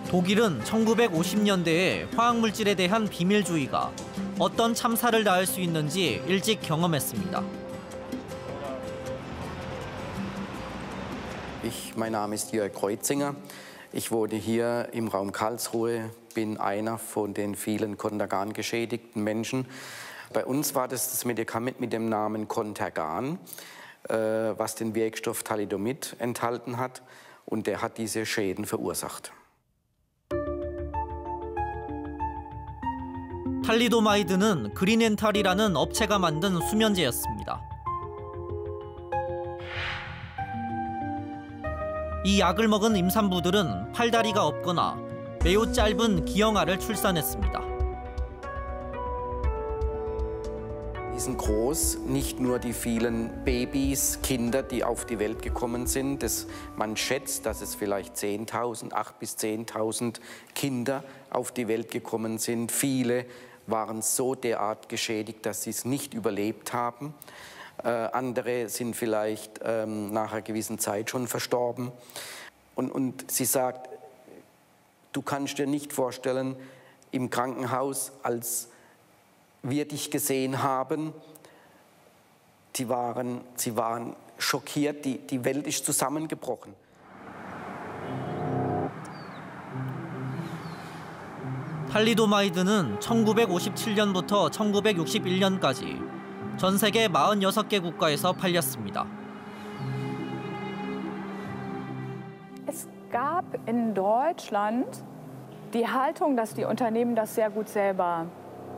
독일은 1950년대에 화학물질에 대한 비밀주의가 어떤 참사를 낳을 수 있는지 일찍 경험했습니다. Mein Name ist Jörg Kreuzinger. Ich wohne hier im Raum Karlsruhe, bin einer von den vielen Contergan geschädigten Menschen. Bei uns war das Medikament mit dem Namen Contergan, was den Wirkstoff Thalidomid enthalten hat, und der hat diese Schäden verursacht. 탈리도마이드는 그린엔탈이라는 업체가 만든 수면제였습니다. 이 약을 먹은 임산부들은 팔다리가 없거나 매우 짧은 기형아를 출산했습니다. Die sind groß, nicht nur die vielen Babys, Kinder, die auf die Welt gekommen sind. Man schätzt, dass es vielleicht 10.000, 8.000 bis 10.000 Kinder auf die Welt gekommen sind. Viele waren so derart geschädigt, dass sie es nicht überlebt haben. Andere sind vielleicht nach einer gewissen Zeit schon verstorben. Und sie sagt, du kannst dir nicht vorstellen, im Krankenhaus als wir dich gesehen haben, sie waren schockiert, die Welt ist zusammengebrochen. 탈리도마이드는 1957년부터 1961년까지 전 세계 46개 국가에서 팔렸습니다. Es gab in Deutschland die Haltung, dass die Unternehmen das sehr gut selber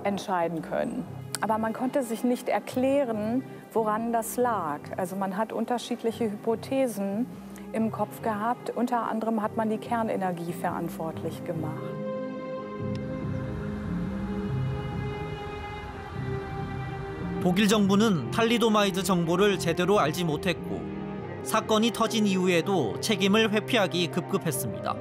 entscheiden können. Aber man konnte sich nicht erklären, woran das lag. Also man hat unterschiedliche Hypothesen im Kopf gehabt. Unter anderem hat man die Kernenergie verantwortlich gemacht. 독일 정부는 탈리도마이드 정보를 제대로 알지 못했고 사건이 터진 이후에도 책임을 회피하기 급급했습니다.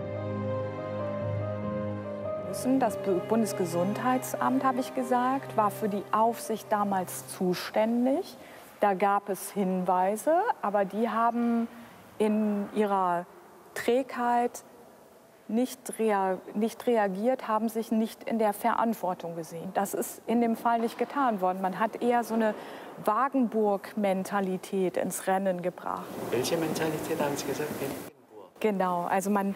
Das Bundesgesundheitsamt, habe ich gesagt, war für die Aufsicht damals zuständig. Da gab es Hinweise, aber die haben in ihrer Trägheit nicht reagiert, haben sich nicht in der Verantwortung gesehen. Das ist in dem Fall nicht getan worden. Man hat eher so eine Wagenburg-Mentalität ins Rennen gebracht. Welche Mentalität haben Sie gesagt? Genau, also man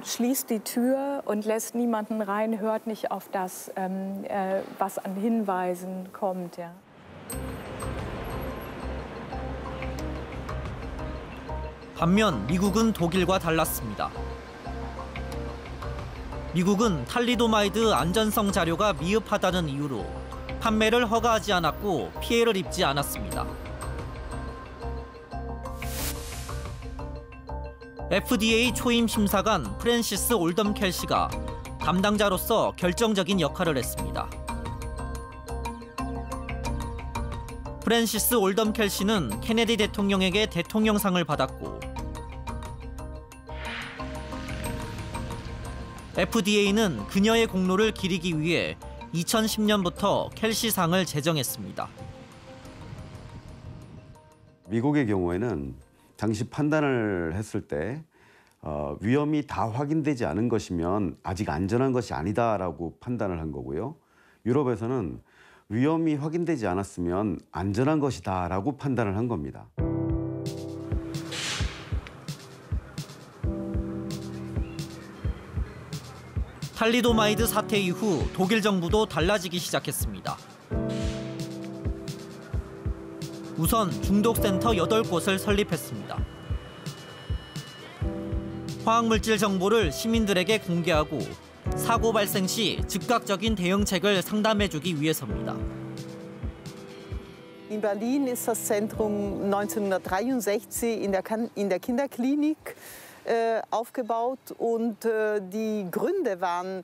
schließt die Tür und lässt niemanden rein, hört nicht auf das, was an Hinweisen kommt. Ja. 반면 미국은 독일과 달랐습니다. 미국은 탈리도마이드 안전성 자료가 미흡하다는 이유로 판매를 허가하지 않았고 피해를 입지 않았습니다. FDA 초임 심사관 프랜시스 올덤 켈시가 담당자로서 결정적인 역할을 했습니다. 프랜시스 올덤 켈시는 케네디 대통령에게 대통령상을 받았고 FDA는 그녀의 공로를 기리기 위해 2010년부터 켈시상을 제정했습니다. 미국의 경우에는 당시 판단을 했을 때 위험이 다 확인되지 않은 것이면 아직 안전한 것이 아니다라고 판단을 한 거고요. 유럽에서는 위험이 확인되지 않았으면 안전한 것이다라고 판단을 한 겁니다. 탈리도마이드 사태 이후 독일 정부도 달라지기 시작했습니다. 우선 중독센터 8곳을 설립했습니다. 화학물질 정보를 시민들에게 공개하고 사고 발생 시 즉각적인 대응책을 상담해주기 위해서입니다. In Berlin ist das Zentrum 1963 in der Kinderklinik aufgebaut und die Gründe waren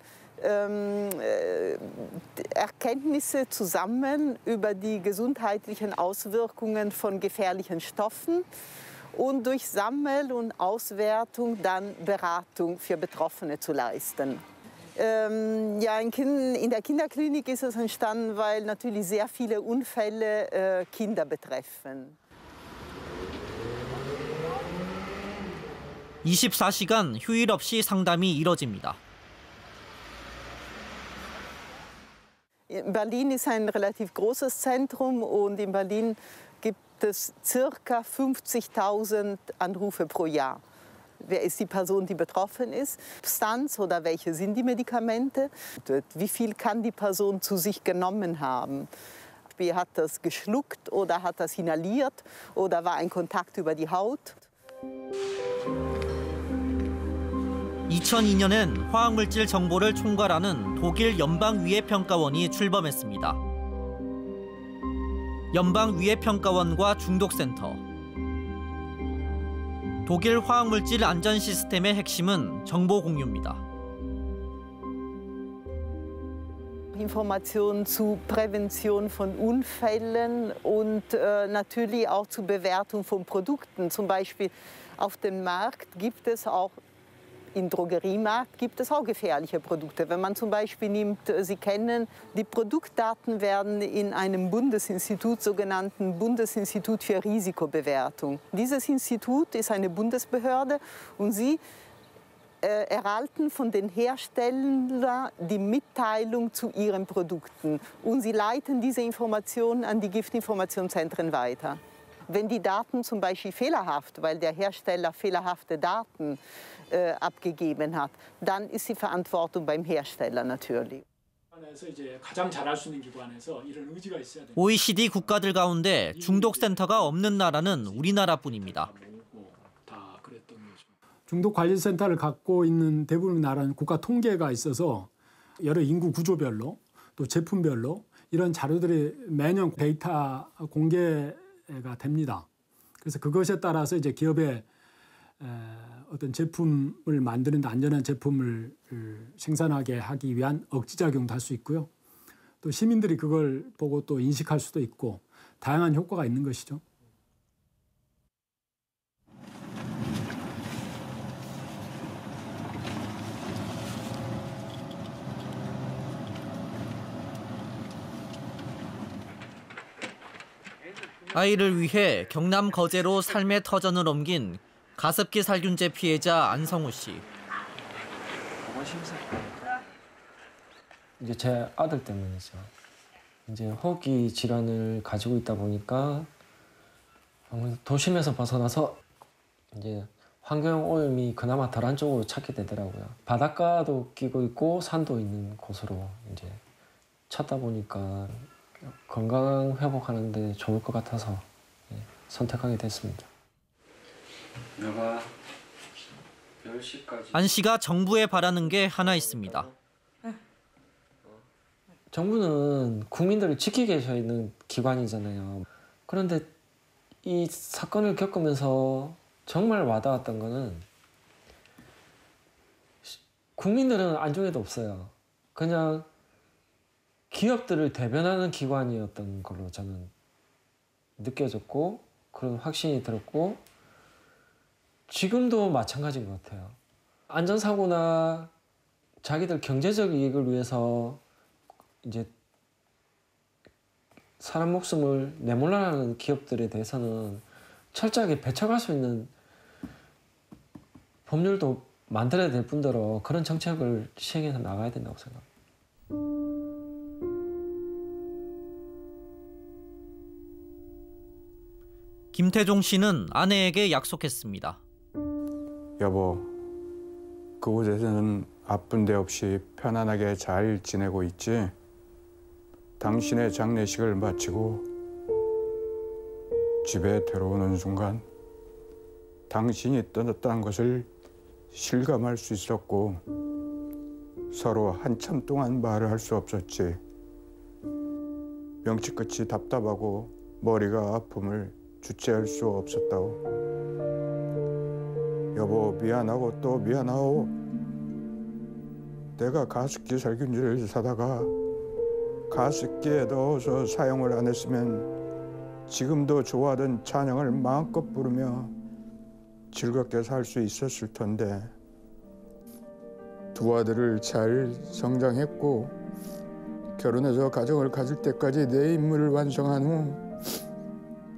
Erkenntnisse zu sammeln über die gesundheitlichen Auswirkungen von gefährlichen Stoffen und durch Sammel- und Auswertung dann Beratung für Betroffene zu leisten. Ja, in der Kinderklinik ist es entstanden, weil natürlich sehr viele Unfälle Kinder betreffen. 24시간 휴일 없이 상담이 이뤄집니다. Berlin ist ein relativ großes Zentrum und in Berlin gibt es ca. 50.000 Anrufe pro Jahr. Wer ist die Person, die betroffen ist? Substanz oder welche sind die Medikamente? Wie viel kann die Person zu sich genommen haben? Hat das geschluckt oder hat das inhaliert oder war ein Kontakt über die Haut? 2002년엔 화학물질 정보를 총괄하는 독일 연방위해평가원이 출범했습니다. 연방위해평가원과 중독센터. 독일 화학물질 안전 시스템의 핵심은 정보 공유입니다. Informationen zu Prävention von Unfällen und natürlich auch zur Bewertung von Produkten. Zum Beispiel auf dem Markt gibt es auch im Drogeriemarkt gibt es auch gefährliche Produkte. Wenn man zum Beispiel nimmt, Sie kennen, die Produktdaten werden in einem Bundesinstitut, sogenannten Bundesinstitut für Risikobewertung. Dieses Institut ist eine Bundesbehörde und sie erhalten von den Herstellern die Mitteilung zu ihren Produkten und sie leiten diese Informationen an die Giftinformationszentren weiter. Wenn die Daten zum Beispiel fehlerhaft, weil der Hersteller fehlerhafte Daten abgegeben hat, dann ist die Verantwortung beim Hersteller natürlich. OECD 국가들 가운데 중독센터가 없는 나라는 우리나라뿐입니다. 중독관리센터를 갖고 있는 대부분의 나라는 국가 통계가 있어서 여러 인구 구조별로 또 제품별로 이런 자료들이 매년 데이터 공개가 됩니다. 그래서 그것에 따라서 이제 기업의 어떤 제품을 만드는데 안전한 제품을 생산하게 하기 위한 억지작용도 할 수 있고요. 또 시민들이 그걸 보고 또 인식할 수도 있고 다양한 효과가 있는 것이죠. 아이를 위해 경남 거제로 삶의 터전을 옮긴 가습기 살균제 피해자 안성우 씨. 이제 제 아들 때문이죠. 이제 호흡기 질환을 가지고 있다 보니까 도심에서 벗어나서 이제 환경 오염이 그나마 덜한 쪽으로 찾게 되더라고요. 바닷가도 끼고 있고 산도 있는 곳으로 이제 찾다 보니까 건강 회복하는데 좋을 것 같아서 선택하게 됐습니다. 안 씨가 정부에 바라는 게 하나 있습니다. 정부는 국민들을 지키게 해서 있는 기관이잖아요. 그런데 이 사건을 겪으면서 정말 와닿았던 거는 국민들은 안중에도 없어요. 그냥 기업들을 대변하는 기관이었던 걸로 저는 느껴졌고 그런 확신이 들었고 지금도 마찬가지인 것 같아요. 안전사고나 자기들 경제적 이익을 위해서 이제 사람 목숨을 내몰라는 기업들에 대해서는 철저하게 배척할 수 있는 법률도 만들어야 될 뿐더러 그런 정책을 시행해서 나가야 된다고 생각합니다. 김태종 씨는 아내에게 약속했습니다. 여보, 그곳에서는 아픈 데 없이 편안하게 잘 지내고 있지? 당신의 장례식을 마치고 집에 들어오는 순간 당신이 떠났다는 것을 실감할 수 있었고 서로 한참 동안 말을 할 수 없었지. 명치 끝이 답답하고 머리가 아픔을 주체할 수 없었다고. 여보, 미안하고 또 미안하오. 내가 가습기 살균제를 사다가 가습기에 넣어서 사용을 안 했으면 지금도 좋아하던 찬양을 마음껏 부르며 즐겁게 살 수 있었을 텐데. 두 아들을 잘 성장했고 결혼해서 가정을 가질 때까지 내 임무를 완성한 후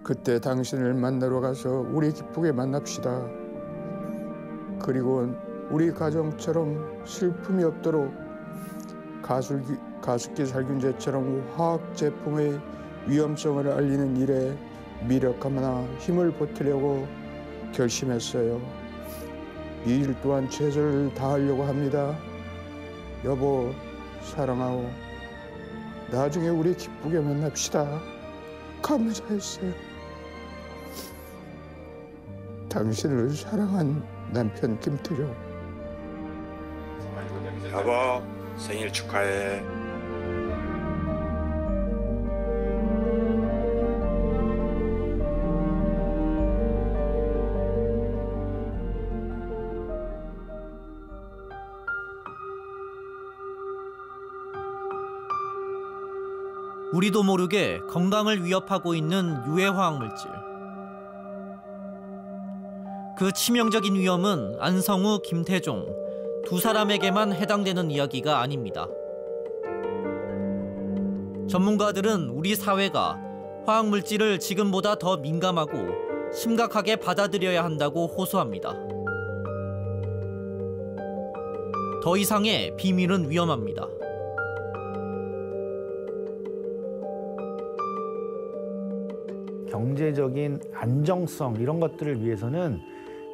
그때 당신을 만나러 가서 우리 기쁘게 만납시다. 그리고 우리 가정처럼 슬픔이 없도록 가습기 살균제처럼 화학 제품의 위험성을 알리는 일에 미력하거나 힘을 보태려고 결심했어요. 이 일 또한 최선을 다하려고 합니다. 여보, 사랑하오. 나중에 우리 기쁘게 만납시다. 감사했어요. 당신을 사랑한 남편 김태종. 여보, 생일 축하해. 우리도 모르게 건강을 위협하고 있는 유해 화학물질. 그 치명적인 위험은 안성우, 김태종 두 사람에게만 해당되는 이야기가 아닙니다. 전문가들은 우리 사회가 화학물질을 지금보다 더 민감하고 심각하게 받아들여야 한다고 호소합니다. 더 이상의 비밀은 위험합니다. 경제적인 안정성 이런 것들을 위해서는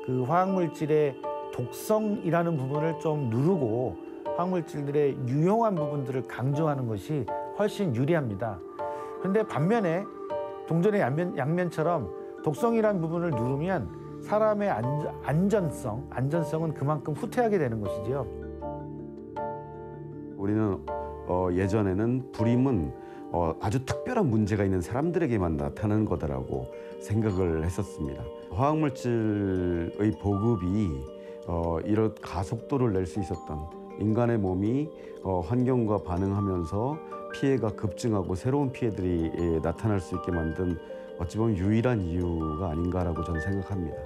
그 화학물질의 독성이라는 부분을 좀 누르고 화학물질들의 유용한 부분들을 강조하는 것이 훨씬 유리합니다. 그런데 반면에 동전의 양면처럼 독성이라는 부분을 누르면 사람의 안전성은 그만큼 후퇴하게 되는 것이지요. 우리는 예전에는 불임은 아주 특별한 문제가 있는 사람들에게만 나타나는 거다라고 생각을 했었습니다. 화학물질의 보급이 이런 가속도를 낼 수 있었던 인간의 몸이 환경과 반응하면서 피해가 급증하고 새로운 피해들이 나타날 수 있게 만든 어찌 보면 유일한 이유가 아닌가라고 저는 생각합니다.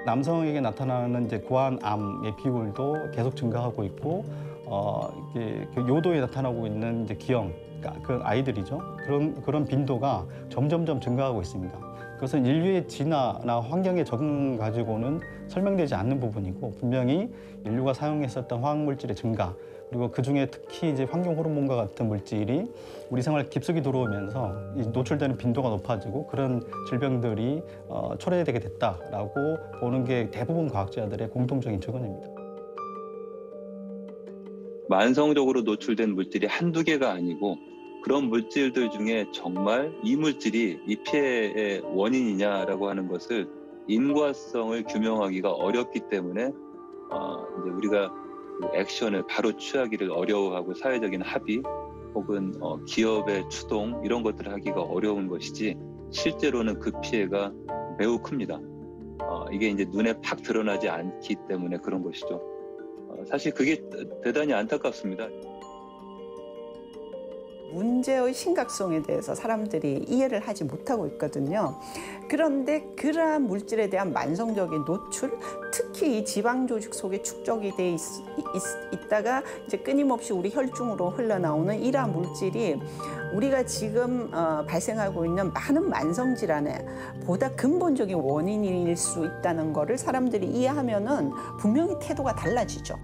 남성에게 나타나는 이제 고환암의 비율도 계속 증가하고 있고 이게 요도에 나타나고 있는 이제 기형, 그 아이들이죠. 그런 빈도가 점점점 증가하고 있습니다. 그것은 인류의 진화나 환경의 적응 가지고는 설명되지 않는 부분이고 분명히 인류가 사용했었던 화학물질의 증가 그리고 그중에 특히 이제 환경 호르몬과 같은 물질이 우리 생활 깊숙이 들어오면서 노출되는 빈도가 높아지고 그런 질병들이 초래되게 됐다라고 보는 게 대부분 과학자들의 공통적인 증언입니다. 만성적으로 노출된 물질이 한두 개가 아니고 그런 물질들 중에 정말 이 물질이 이 피해의 원인이냐라고 하는 것을 인과성을 규명하기가 어렵기 때문에 이제 우리가 그 액션을 바로 취하기를 어려워하고 사회적인 합의 혹은 기업의 추동 이런 것들을 하기가 어려운 것이지 실제로는 그 피해가 매우 큽니다. 이게 이제 눈에 팍 드러나지 않기 때문에 그런 것이죠. 사실 그게 대단히 안타깝습니다. 문제의 심각성에 대해서 사람들이 이해를 하지 못하고 있거든요. 그런데 그러한 물질에 대한 만성적인 노출, 특히 이 지방 조직 속에 축적이 돼 있다가 이제 끊임없이 우리 혈중으로 흘러나오는 이러한 물질이 우리가 지금 발생하고 있는 많은 만성 질환의 보다 근본적인 원인일 수 있다는 것을 사람들이 이해하면은 분명히 태도가 달라지죠.